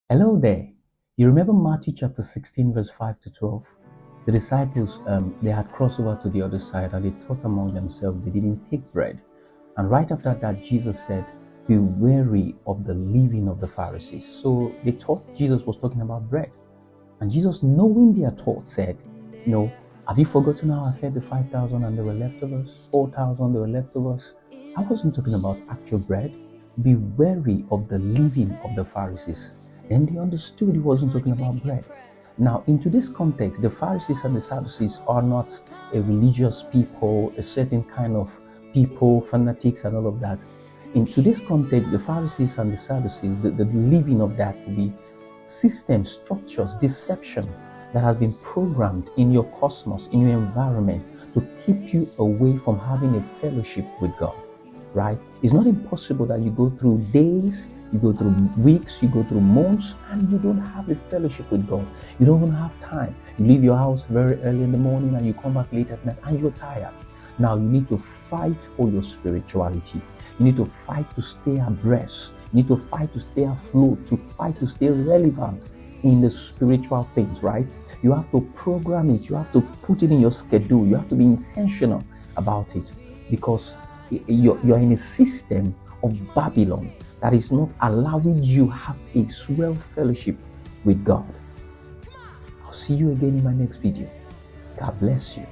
Hello there. You remember Matthew chapter 16, verse 5 to 12? The disciples, they had crossed over to the other side and they thought among themselves they didn't take bread. And right after that, Jesus said, be wary of the leaven of the Pharisees. So they thought Jesus was talking about bread. And Jesus, knowing their thoughts, said, have you forgotten how I fed the 5,000 and there were leftovers? 4,000, there were leftovers. I wasn't talking about actual bread. Be wary of the leaven of the Pharisees. Then they understood he wasn't talking about bread. Now, in today's context, the Pharisees and the Sadducees are not a religious people, a certain kind of people, fanatics and all of that. In today's context, the Pharisees and the Sadducees, the leaven of that will be systems, structures, deception that has been programmed in your cosmos, in your environment to keep you away from having a fellowship with God, right? It's not impossible that you go through days, you go through weeks, you go through months, and you don't have a fellowship with God. You don't even have time. You leave your house very early in the morning and you come back late at night and you're tired. Now you need to fight for your spirituality. You need to fight to stay abreast. You need to fight to stay afloat, to fight to stay relevant in the spiritual things, right? You have to program it. You have to put it in your schedule. You have to be intentional about it because you're in a system of Babylon that is not allowing you have a swell fellowship with God. I'll see you again in my next video. God bless you.